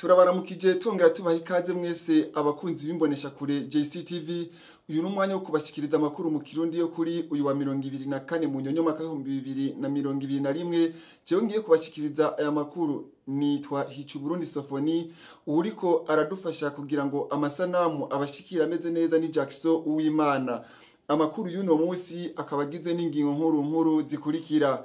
Turabaramukije twongera tubaha ikaze mwese abakunzi b'imbonesha kure JCTV. Uyu numwanya wo kubashikiriza amakuru mu Kirundi yo kuri uyu wa 24 mu nyonyo mwaka 2021. Jewe ngiye kubashikiriza aya makuru nitwa Hicu Burundi Sofoni, uriko aradufasha kugira ngo amasanamu abashikira ameze neza ni Jackson Uwimana. Amakuru y'uno munsi akabagizwe n'ingingo nkuru zikurikira.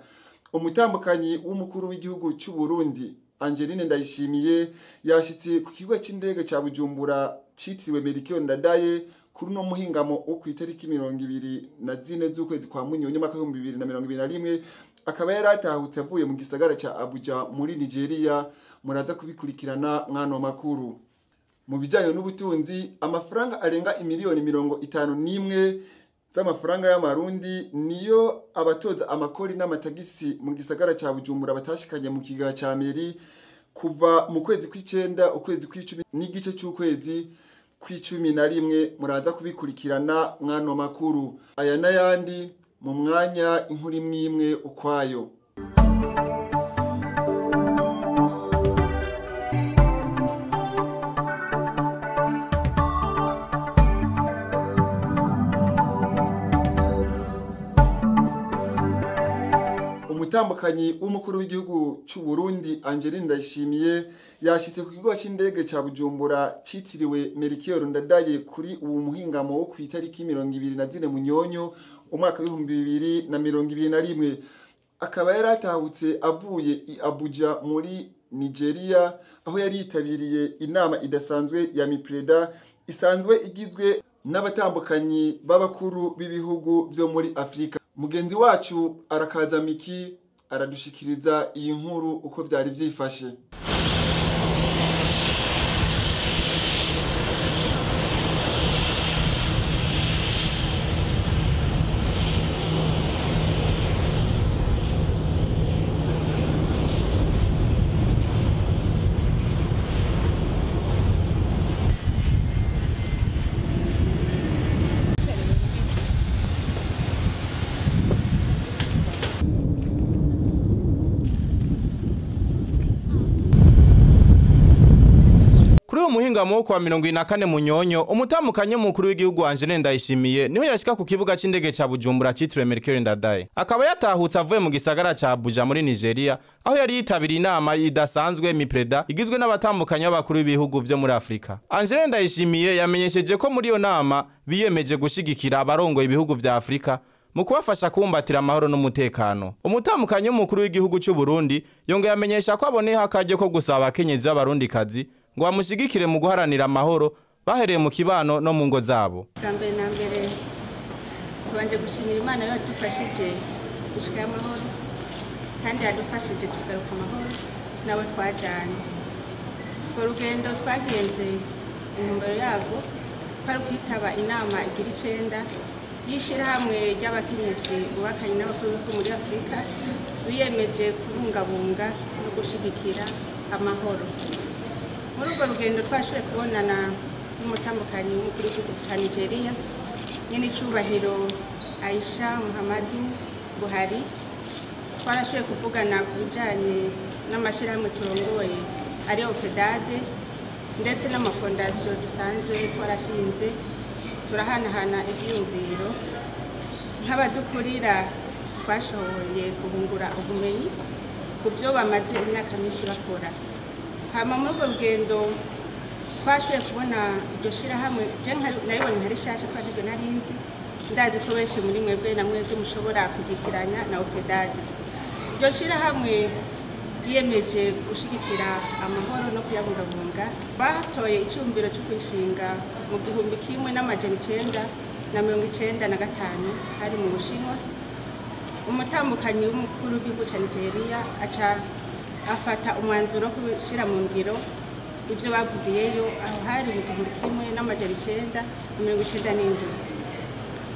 Umutambukanyi w'umukuru w'igihugu cy'u Burundi Angeline Ndayishimiye yashitse ku kigo c'indege ca Bujumbura citiriwe Melchior Ndadaye kuri no muhingamo wo ku itariki 24 z'ukwezi kwa Munyonyo mwaka 2021. Akaba yaratahutse avuye mu gisagara ca Abuja muri Nigeria. Muraza kubikurikirana mwano makuru. Mu bijanye n'ubutunzi, amafaranga arenga imiliyoni 51 z'amafaranga y'amarundi niyo abatoza amakori n'amatagisi mu gisagara ca Bujumbura batashikanye mu kigega ca meri kuva mu kwezi kw'icenda ukwezi kw'icumi n'igice c'ukwezi kw'icumi. Muraza kubikurikirana mwano makuru. Aya n'ayandi mu mwanya inkuru imwe ukwayo. Umutambukanyi w'umukuru w'igihugu cy'u Burundi Angeline Ndayishimiye yashitse ku kigo c'indege ca Bujumbura citiriwe Melchior Ndadaye kuri ubu muhingamo wo ku itariki 24 Munyonyo umwaka wa 2021. Akaba yaratahutse avuye i Abuja muri Nigeria, aho yari yitabiriye inama idasanzwe ya MIPREDA isanzwe igizwe n'abatambukanyi b'abakuru b'ibihugu byo muri Afrika. Mugenzi wacu arakaza Miki aradushikiriza iyi nkuru uko byari byifashe. Muhingamo kwa 24 Munyonyo, umutambukanyi mukuru w'igihugu Angeline Ndayishimiye niho yashika ku kibuga c'indege ca Bujumbura citiriwe Melchior Ndadaye. Akaba yatahutse avuye mu gisagara ca Abuja muri Nigeria, aho yari yitabiriye inama idasanzwe MIPREDA igizwe n'abatambukanyi b'abakuru b'ibihugu byo muri Afrika. Angeline Ndayishimiye yamenyesheje ko muri iyo nama biyemeje gushigikira abarongoye ibihugu vya Afrika mu kubafasha kumbatira amahoro n'umutekano. Umutambukanyi mukuru w'igihugu cy'u Burundi yongeye amenyesha ko aboneha akaje ko gusaba abakenyezi b'abarundi kazi ngo bamushigikire mu guharanira amahoro bahereye mu kibano no mu ngo zabo. Kambere na mbere tubanje gushimira Imana yo yadufashije gushika amahoro kandi yadufashije tugaruka amahoro nabo twajanye. Urugendo twagenze intumbero yabo kwari kwitaba inama igira 9 y'ishirahamwe ry'abakenyezi bubakanye n'abakuru b'ibihugu muri Afrika biyemeje kubungabunga no gushigikira amahoro. Muri urwo rugendo twashoboye kubonana n'umutambukanyi w'umukuru w'igihugu cya Nigeria nyene icubahiro Aisha Muhammadu Buhari. Twarashoboye kuvugana ku bijanye n'amashirahamwe turongoye ariyo PEDADE ndetse n'amafondasiyo dusanzwe twarashinze, turahanahana ivyiyumviro. Nk'abadukurira twashoboye kubungura ubumenyi ku byo bamaze imyaka myinshi bakora. Hama muri urwo rugendo twashoboye kubona iryo shirahamwe nayibonye ntari shasha ko aribyo narinzi, ndazi ko benshi muri mwebwe na mwebwe mushobora kugitiranya na PEDADE. Iryo shirahamwe ryiyemeje gushigikira amahoro no kuyabungabunga. Batoye icyumviro cyo kwishinga mu 1995 hari mu Bushinwa. Umutambukanyi w'umukuru w'igihugu cya Nigeria aca afata umwanzuro kushira mu ngiro ibyo bavugiyeyo aho hari mu 1997.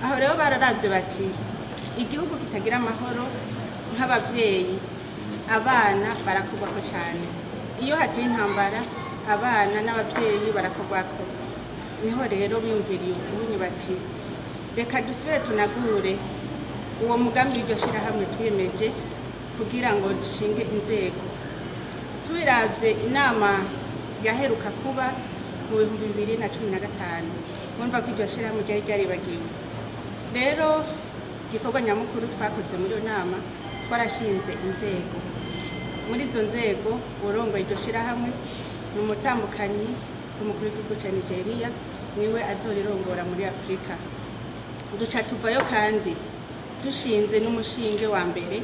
Aho rero bararavye bati igihugu kitagira amahoro nk'abavyeyi abana barakugwako cyane. Iyo hateye intambara abana n'abavyeyi barakugwako. Niho rero biyumviriye ubumenyi bati reka dusubire tunagure uwo mugambi w'iryo shirahamwe twiyemeje kugira ngo dushinge inzego. Tubiravye inama yaheruka kuba mu 2015 mwumva ko iryo shirahamwe ryari ryaribagiwe. Rero igikorwa nyamukuru twakoze muri iyo nama twarashinze inzego. Muri izo nzego urongoye iryo shirahamwe ni umutambukanyi w'umukuru w'igihugu ca Nigeria, niwe azorirongora muri Afrika. Duca tuvayo kandi dushinze n'umushinge wa mbere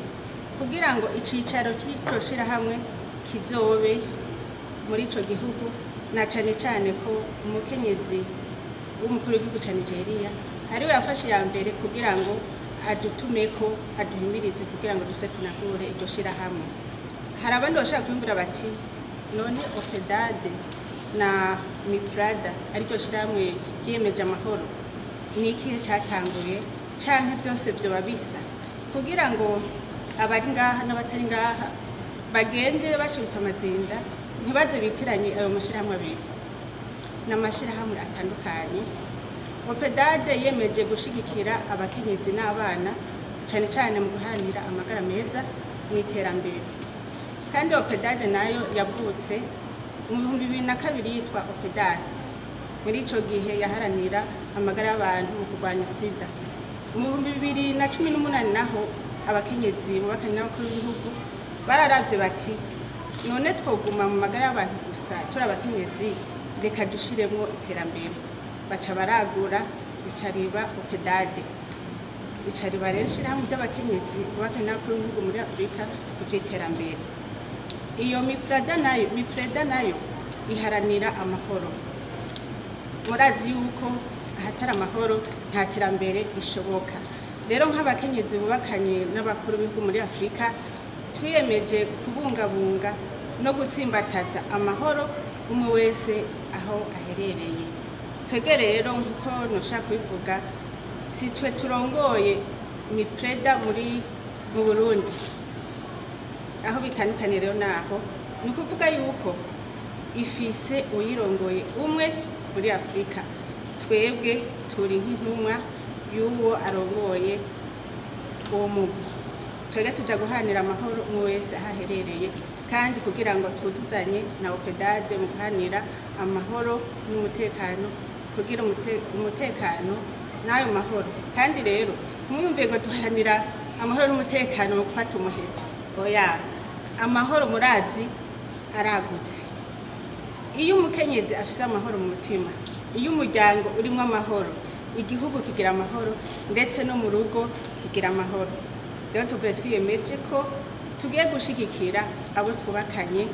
kugira ngo icicaro cy'iryo shirahamwe kizobe muri ico gihugu, na cane cane ko umukenyezi w'umukuru w'igihugu ca Nigeria ariwe yafashe ya mbere kugira ngo adutumeko, aduhimirize kugira ngo duse tunagure iryo shirahamwe. Hari abandi bashaka kwiyumvira bati none OPEDAD na MIPRADA ariryo shirahamwe yiyemeje amahoro ni ikihe cyatanguye canke byose vyoba bisa, kugira ngo abari ngaha n'abatari ngaha bagende bashibutse amazinda ntibaze bitiranye ayo mashirahamwe abiri. N'amashirahamwe atandukanye. OPEDAD yemeje gushigikira abakenyezi n'abana cane cane mu guharanira amagara meza n'iterambere. Kandi OPEDAD nayo yavutse mu 2002 yitwa OPEDAS. Muri ico gihe yaharanira amagara y'abantu mu kurwanya sida. Mu 2018 naho abakenyezi bubakanye n'abakuru b'ibihugu bararavye bati none twoguma mu magara y'abantu gusa turi abakenyezi, reka dushiremwo iterambere. Baca baragura ricariba OPEDAD. Ricariba rero ishirahamwe ry'abakenyezi bubakanye n'abakuru b'ibihugu muri Afrika kuvy'iterambere. Iyo MIPRADA nayo iharanira amahoro. Murazi yuko ahatari amahoro nta terambere rishoboka. Rero nk'abakenyezi bubakanye n'abakuru b'ibihugu muri Afrika twiyemeje kubungabunga no gutsimbataza amahoro umwe wese aho aherereye. Twebwe rero nkuko nushaka kubivuga, si twe turongoye MIPRADA mu Burundi, aho bitandukanye rero naho ni ukuvuga yuko ifise uyirongoye umwe muri Afrika. Twebwe turi nk'intumwa y'uwo arongoye uwo mugwi. Twebwe tuja guhanira amahoro umwe wese ahaherereye, kandi kugira ngo twuzuzanye na OPEDAD mu guhanira amahoro n'umutekano, kugira umutekano n'ayo mahoro. Kandi rero mwumve ngo duharanira amahoro n'umutekano mu gufata umuheto. Oya, amahoro murazi aragutse. Iyo umukenyezi afise amahoro mu mutima, iyo umuryango urimo amahoro, igihugu kigira amahoro, ndetse no mu rugo kigira amahoro. Rero tuvuye twiyemeje ko tugiye gushigikira abo twubakanye,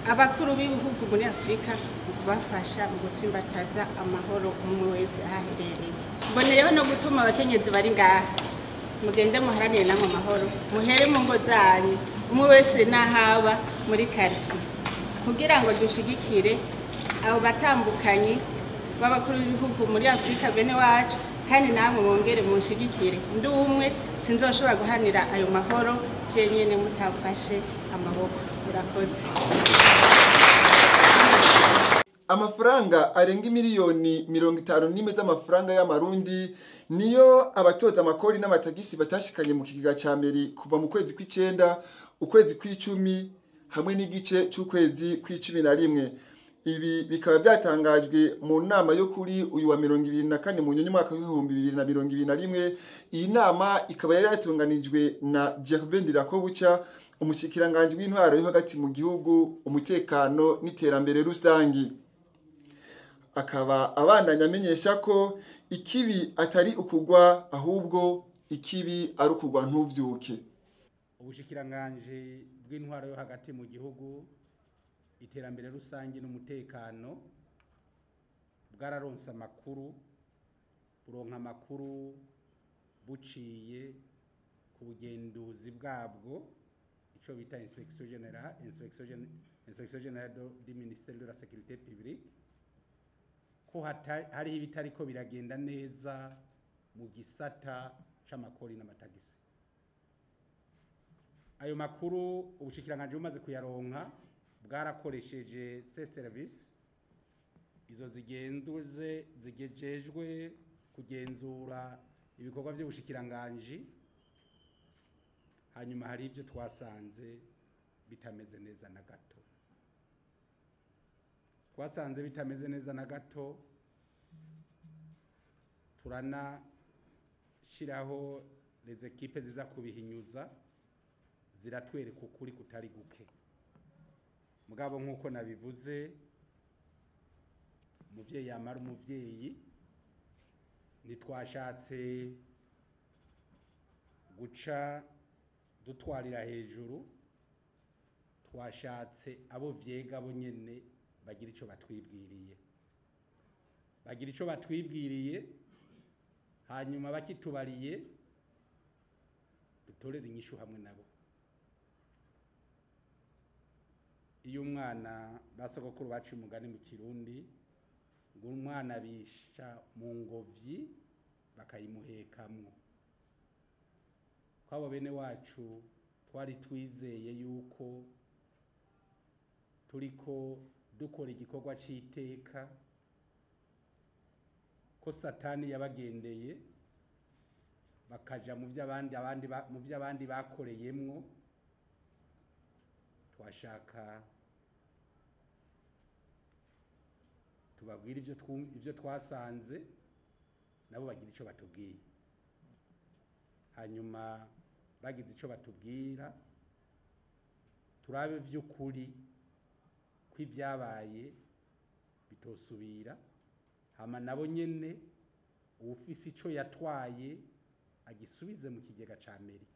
abakuru b'ibihugu muri Afrika, mu kubafasha mu gutsimbataza amahoro umwe wese ahaherereye. Mboneyeho no gutuma abakenyezi bari ngaha mugende muharanire namwe amahoro, muhere mu ngo zanyu umwe wese n'ahaba muri quartier, kugira ngo dushigikire abo batambukanye b'abakuru b'ibihugu muri Afrika bene wacu, kandi namwe mwongere munshigikire. Ndi umwe sinzoshobora guhanira ayo mahoro cyenyene mutafashe amaboko. Murakoze. Amafaranga arenga miliyoni 51 z'amafaranga y'amarundi niyo abatoza amakori n'amatagisi batashikanye mu kigega ca Meri kuva mu kwezi kw'icenda, ukwezi kw'icumi hamwe n'igice c'ukwezi kw'icumi. Ibi bikaba byatangajwe mu nama yo kuri uyu wa 24 mu nyonyo mwaka w'2021. Iyi nama ikaba yari yatunganijwe na Gervais Ndirakobuca, umushikiranganje w'intwaro yo hagati mu gihugu, umutekano n'iterambere rusangi. Akaba abandanya amenyesha ko ikibi atari ukugwa, ahubwo ikibi ari ukugwa ntuvyuke. Ubushikiranganje bw'intwaro yo hagati mu gihugu, iterambere rusangi n'umutekano bwararonse amakuru, buronka amakuru buciye ku bugenduzi bwabwo, ico bita inspection générale du ministère de la sécurité publique, ko hari ibitariko biragenda neza mu gisata c'amakori n'amatagisi. Ayo makuru ubushikiranganje bumaze kuyaronka, bwarakoresheje service izo zigejejwe kugenzura ibikorwa by'ubushikiranganje. Hanyuma hari ibyo twasanze bitameze neza na gato. twasanze bitameze neza na gato, turanashiraho les équipes ziza kubihinyuza ziratwereka ukuri kutari guke. Mugabo nk'uko nabivuze, umuvyeyi yamara umuvyeyi, ntitwashatse guca dutwarira hejuru, twashatse abo vyega bo nyene bagira ico batwibwiriye, hanyuma bakitubariye dutorere inyishu hamwe nabo. Iyo umwana basogokuru baciye umugani mu Kirundi ngo umwana bisha mu ngobyi bakayimuhekamwo. Kwabo bene wacu twari twizeye yuko turiko dukora igikorwa c'iteka, ko Satani yabagendeye bakaja mu vy'abandi bakoreyemwo. Twashaka tubabwira ivyo twasanze, nabo bagira ico batubwiye. Hanyuma bagize ico batubwira, turabe vy'ukuri ko ivyabaye bitosubira, hama nabo nyene uwufise ico yatwaye agisubize mu kigega ca meri.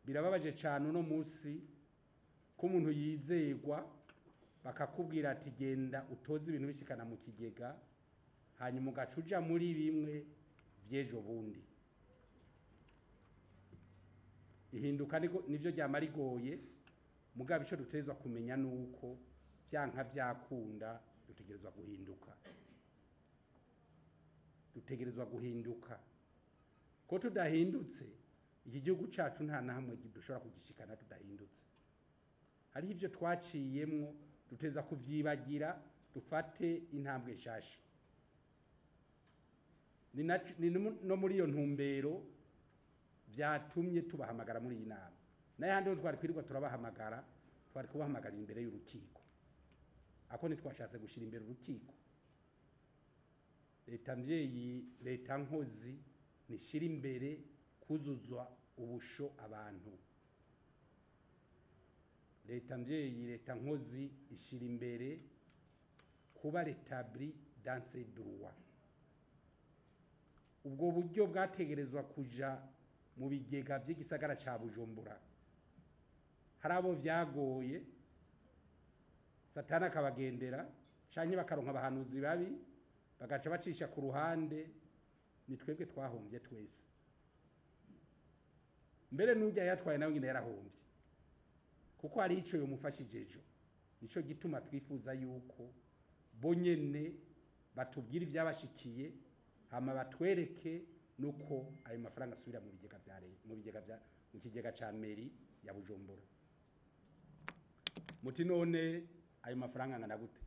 Birababaje cane uno musi ko umuntu yizegwa bakakubwira ati genda utoze ibintu bishikana mu kigega, hanyuma ugacuja muri bimwe vyejo bundi. Ihinduka nivyo ryama rigoye, mugabo ico dutegerezwa kumenya nuko vyanka vyakunda dutegerezwa guhinduka. Ko tudahindutse iki gihugu cacu nta na hamwe dushobora kugishikana tudahindutse. Hariho ivyo twaciyemwo duteza kuvyibagira, dufate intambwe nshasha. Ni no muri iyo ntumbero vyatumye tubahamagara muri iyi nama. Naye handi twari kwirirwa turabahamagara, twari kubahamagara imbere y'urukiko. Ako ntitwashatse gushira imbere urukiko. Leta mvyeyi, leta nkozi nishira imbere kuzuzwa ubusho abantu. Leta mvyeyi, leta nkozi ishira imbere kuba rétabli dans ses droits. Ubwo buryo bwategerezwa kuja mu bigega vy'igisagara ca Bujumbura. Hari abo vyagoye, Satani akabagendera, canke bakaronka abahanuzi babi, bagaca bacisha ku ruhande, ni twebwe twahombye twese. Mbere n'ujya yatwaye nawe nyine yarahombye, kuko hari ico yomufashije ejo. Nico gituma twifuza yuko bo nyene batubwira ivyabashikiye, hama batwereke nuko ayo mafaranga asubira mu bigega vya mu kigega ca meri ya Bujumbura. Muti none ayo mafaranga angana gute?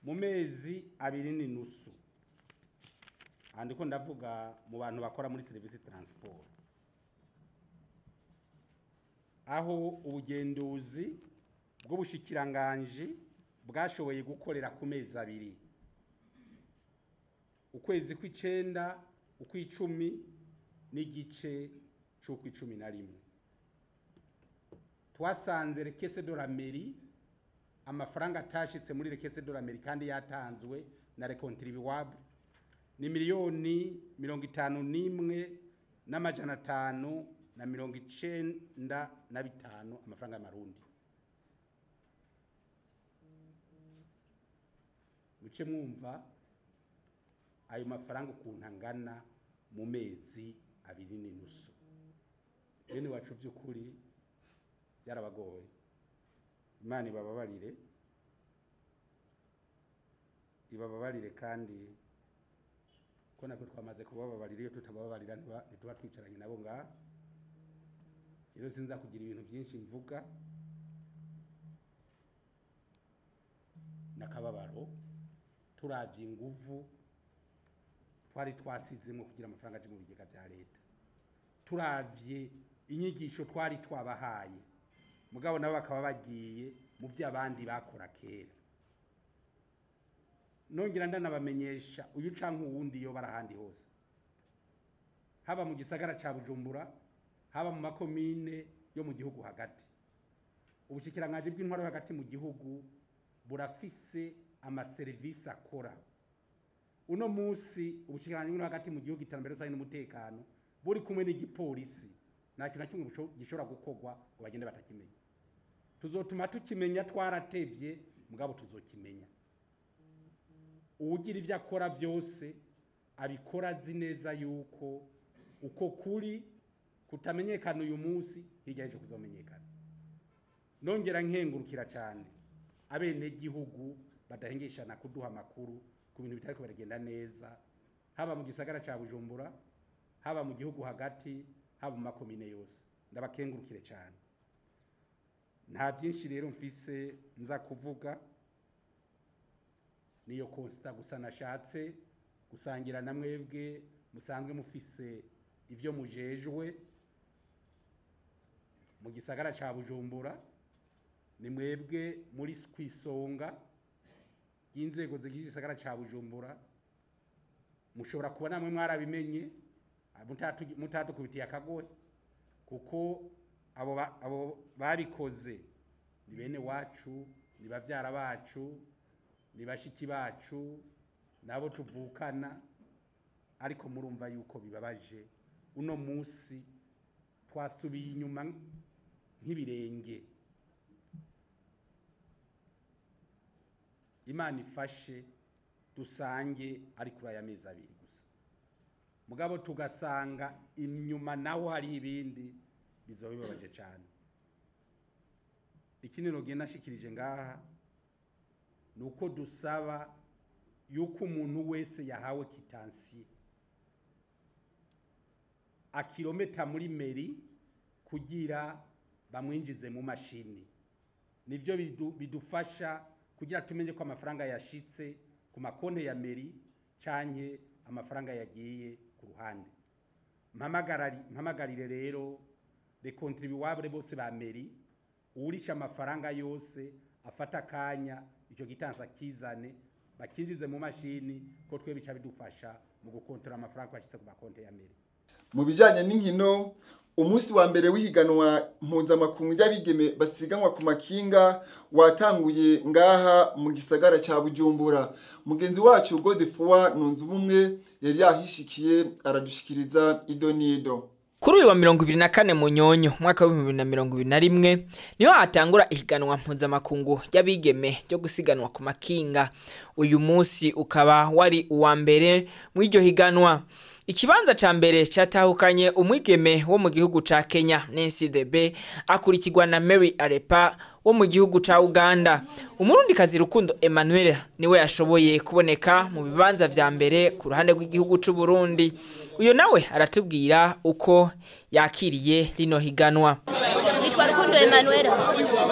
Mu mezi 2.5, andiko ndavuga mu bantu bakora muri service transport, aho ubugenduzi bw'ubushikiranganje bwashoboye gukorera ku mezi 2, ukwezi kw'icenda, ukw'icumi n'igice c'ukw'icumi. Twasanze rekese de la mairie amafaranga atashitse muri rekese de la mairie kandi yatanzwe na recontribuable ni miliyoni 51,595 amafaranga y'amarundi. Muce mwumva ayo mafaranga ukuntu angana mu mezi 2.5. Bene wacu vy'ukuri byarabagoye. Imana ibababarire kandi ko nako twamaze kubababarira. Iyo tutababarira ntituba twicaranye nabo ngaha. Rero sinza kugira ibintu byinshi mvuga, nakababaro turavye inguvu twari twasizemo kugira amafaranga aje mu bigega vya leta, turavye inyigisho twari twabahaye mugabo nabo bakaba bagiye mu by'abandi bakora kera. Nongera ndanabamenyesha uyu canke uwundi yo barahandi hose, haba mu gisagara ca Bujumbura, haba mu makomine yo mu gihugu hagati, ubushikiranganje bw'intwaro hagati mu gihugu burafise amaserivisi akora. Uno musi ubushikiranganje bw'intwaro hagati mu gihugu iterambere rusange n'umutekano buri kumwe n'igipolisi nta kintu na kimwe gishobora gukorwa ngo bagende batakimenya. Tuzotuma tukimenya twaratevye mugabo tuzokimenya. Uwugira ivyo akora byose abikora azi neza yuko uko kuri kutamenyekana uyu munsi hirya y'ejo kuzomenyekana. Nongera nkengurukira cyane abene gihugu badahengeshana kuduha amakuru ku bintu bitariko baragenda neza, haba mu gisagara ca Bujumbura, haba mu gihugu hagati, haba mu makomine yose. Ndabakengurukire cyane. Nta byinshi rero mfise nza kuvuga, niyo constat gusa nashatse gusangira na mwebwe musanzwe mufise ivyo mujejwe mu gisagara ca Bujumbura. Ni mwebwe muri kwisonga y'inzego zigize igisagara ca Bujumbura, mushobora kuba namwe mwarabimenye mutatukubitiye akagohe, kuko abo babikoze ni bene wacu, ni bavyara bacu, ni bashiki bacu, nabo tuvukana. Ariko murumva yuko bibabaje uno musi twasubiye inyuma nk'ibirenge. Imana ifashe dusange ari kuri aya mezi abiri gusa, mugabo tugasanga inyuma naho hari ibindi bizoba bibabaje cyane. Ikindi nogenda nashikirije ngaha nuko dusaba yuko umuntu wese yahawe kitansiye akilometa muri meri kugira bamwinjize mu mashini. Nivyo bidufasha kugira tumenye ko amafaranga yashitse ku makonte ya meri canke amafaranga yagiye ku ruhande. Mpamagarire rero le contribuable bose ba meri, urisha amafaranga yose afata kanya icyo gitansa kizane bakinjize mu mashini, ko twe bica bidufasha mu gukontrola amafaranga yashitse ku makonte ya meri. Mu bijanye n'inkino, umunsi wa mbere w'ihiganwa mpuzamakungu y'abigeme basiganwa ku makinga watanguye ngaha mu gisagara ca Bujumbura. Mugenzi wacu Godefroid Nunzubumwe yari yahishikiye aradushikiriza idonido. Kuri uyu wa 24 Munyonyo mwaka wa 2021 niho hatangura ihiganwa mpuzamakungu y'abigeme ryo gusiganwa ku makinga. Uyu munsi ukaba wari uwa mbere mu iryo higanwa. Ikibanza ca mbere cyatahukanye umwigeme wo mu gihugu ca Kenya, Nancy Debe, akurikirwa na Mary Arepa wo mu gihugu ca Uganda. Umurundi kazi Rukundo Emmanuel niwe yashoboye kuboneka mu bibanza vya mbere ku ruhande rw'igihugu c'u Burundi. Uyo nawe aratubwira uko yakiriye rino higanwa. Nitwa Rukundo Emmanuel.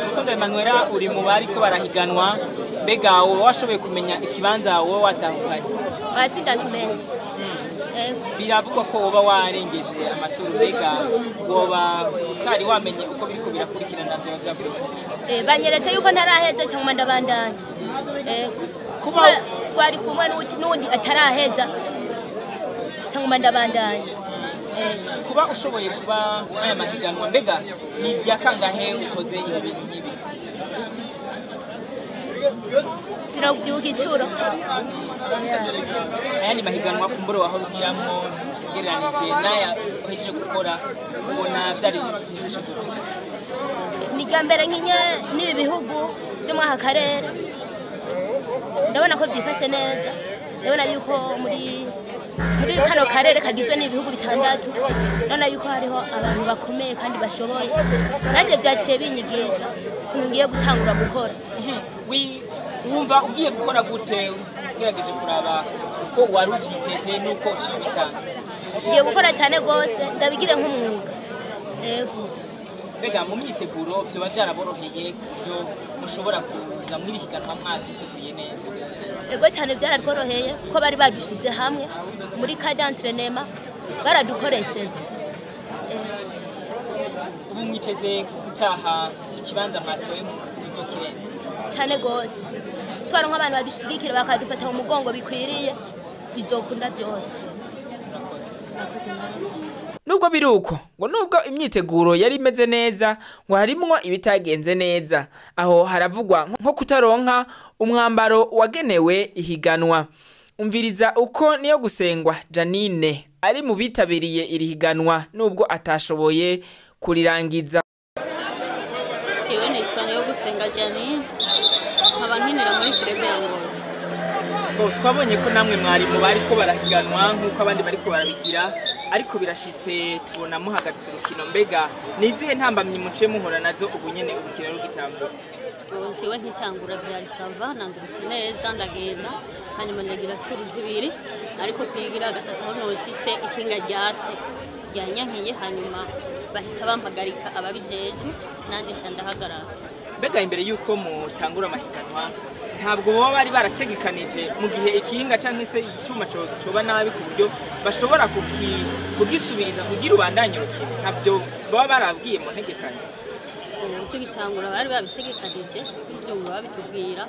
Rukundo Emmanuel, uri mu bari ko barahiganwa, mbega wowe washoboye kumenya ikibanza wowe watahukanye? Basinda kumenya. Biravugwa ko woba warengeje amaturu, mbega woba utari wamenye uko biriko birakurikirana bya buri. Banyeretse yuko ntaraheza cyangwa ndabandanya. Kuba twari kumwe n'undi ataraheza cyangwa ndabandanya. Kuba ushoboye kuba aya mahiganwa, mbega ni byakangahe ukoze ibi bintu nkibi? Sinabyuka icuro. Aya ni mahiganwa kumbura waho rugiramwo gereranije naya uhejeje gukora, ubona vyari byifashe gute? Ni gambere nkinye nibi bihugu byo mu akarere, ndabona ko byifashe neza. Ndabona yuko muri kano karere kagizwe n'ibihugu bitandatu, ndabona yuko hariho abantu bakomeye kandi bashoboye. Nanjye byaciye binyigisha ngiye gutangura gukora. Wumva ugiye gukora gute ugerageje kuraba uko wari uvyiteze nuko cibisanga? Ngiye gukora cyane gose, ndabigire nk'umwuga. Yego. Mbega mu myiteguro byo byaraboroheye byo mushobora kuza muri higanwa mwavyiteguye neza? Yego cyane byararworoheye ko bari badushize hamwe muri cadre d'entraînement baradukoresheje. ubu mwiteze gutaha ikibanza mwatoye mu kirenze cyane gose twaronka abantu babishigikira bakadufata mu mugongo bikwiriye bizokunda byose. Nubwo biruko ngo nubwo imyiteguro yari imeze neza ngo harimwo ibitagenze neza, aho haravugwa nko kutaronka umwambaro wagenewe ihiganwa. Umviriza uko niyo gusengwa Janine ari mu bitabiriye iri higanwa nubwo atashoboye kurirangiza. Jewe nitwa niyo gusenga Janine nkaba nkinira muri club ya Ngozi. Twabonye ko namwe mwari mu bariko barahiganwa nkuko abandi bariko barabigira, ariko birashitse tubona muhagaritse urukino. Mbega nizihe ntambamye muciye muhora nazo ubu nyene urukino rugitangura? Jewe nkitangura byari sava nandurutse neza ndagenda hanyuma ndagira curu zibiri, ariko kwigira gatatu aho noshitse ikinga ryase ryanyankiye hanyuma bahita bampagarika ababijeje nanje nca ndahagarara. Mbega imbere yuko mutangura amahiganwa ntabwo baba bari barategekanije mu gihe ikinga canke se icuma coba nabi ku buryo bashobora kugisubiriza kugira ubandanye urukino? Ntabyo baba barabwiye mu ntegekanye? Icyo gitangura bari babitegekanije ibyo ngo babitubwira,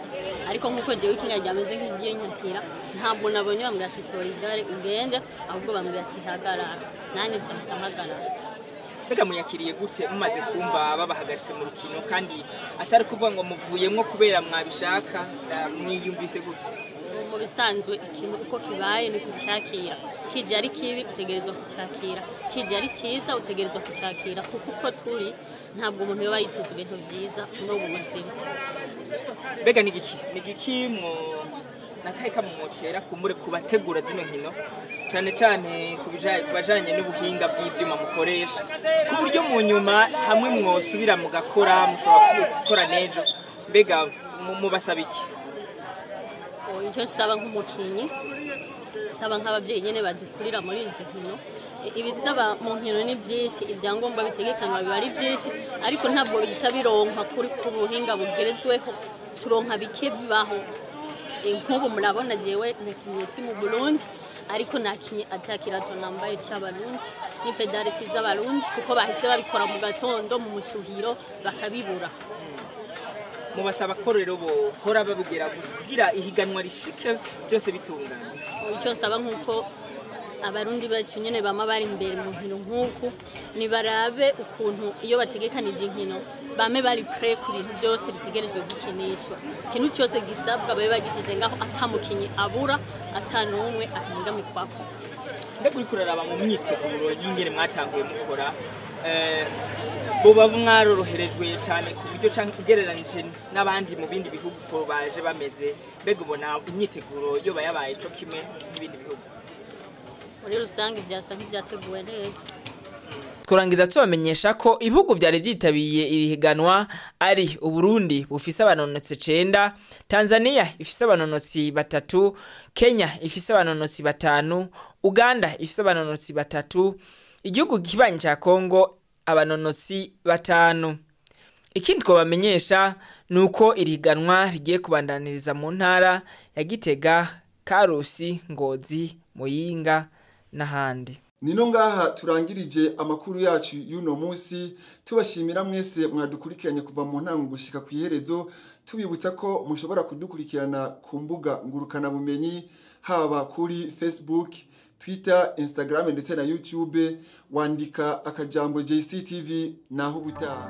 ariko nkuko jewe ikinga ryameze nk'igiye nyakira ntabwo nabonye bambwira ati tora igare ugende, ahubwo bambwira ati hagarara, nanje nca mpagarara. Mbega muyakiriye gute mumaze kumva babahagaritse mu rukino kandi atari kuvuga ngo muvuyemwo kubera mwabishaka? Mwiyumvise gute? Mu bisanzwe ikintu uko kibaye ni kucyakira, kije ari kibi utegerezwa kucyakira, kije ari cyiza utegerezwa kucyakira, kuko uko turi ntabwo umuntu yoba yiteze ibintu byiza no mu buzima. Mbega nigiki nakahe kamumotera kumure kubategura zino nkino cyane cyane kubajanye n'ubuhinga bw'ivyuma mukoresha ku buryo mu nyuma hamwe mwosubira mugakora mushobora gukora nejo? Mbega mubasaba iki? Icyo saba nk'umukinyi, saba nk'abavyeyi nyene badukurira muri izi nkino, ibisaba mu nkino ni byinshi, ibyangombwa bitegekanwa biba ari byinshi, ariko ntabwo bihita bironka kuri ku buhinga bugeretsweho, turonka bike bibaho. Nk'ubu murabona jewe nakinyutse mu Burundi, ariko nakinye atakirato nambaye cy'abarundi ni pedale z'abarundi kuko bahise babikora mu gatondo mu mushuhiro bakabibura. Mubasaba ko rero bohora babigera gute kugira ihiganwa rishike byose bitungana? Icyo nsaba nkuko abarundi bacu nyene bama bari imbere mu nkino nk'uku, ni barabe ukuntu iyo bategekanije inkino bame bari pre ku bintu byose bitegerezwe gukinishwa, ikintu cyose gisabwa babe bagishize ngaho atamukinyi abura atanumwe ahingamikwaho. Mbega uri kuraraba mu myiteguro y'ingene mwatanguye mukora, boba mwaroroherejwe cyane ku buryo cyangwa ugereranije n'abandi mu bindi bihugu ko baje bameze? Mbega ubona imyiteguro yo bayabaye cyo kimwe n'ibindi bihugu? Muri rusange byasa nk'ibyateguwe neza. Turangiza tubamenyesha ko ibihugu byari byitabiriye iri higanwa ari Uburundi bufise abanonotsi 9, Tanzania ifise abanonotsi 3, Kenya ifise abanonotsi 5, Uganda ifise abanonotsi 3, igihugu kibanyi ca Kongo abanonotsi 5. Ikindi ko bamenyesha nuko iri higanwa rigiye kubandaniriza mu ntara ya Gitega, Karusi, Ngozi, Muyinga n'ahandi. Nino ngaha turangirije amakuru yacu y'uno munsi, tubashimira mwese mwadukurikiranye kuva mu ntango gushika ku iherezo, tubibutsa ko mushobora kudukurikirana ku mbuga ngurukana bumenyi haba kuri Facebook, Twitter, Instagram ndetse na YouTube, wandika akajambo JCTV naho ubutaha.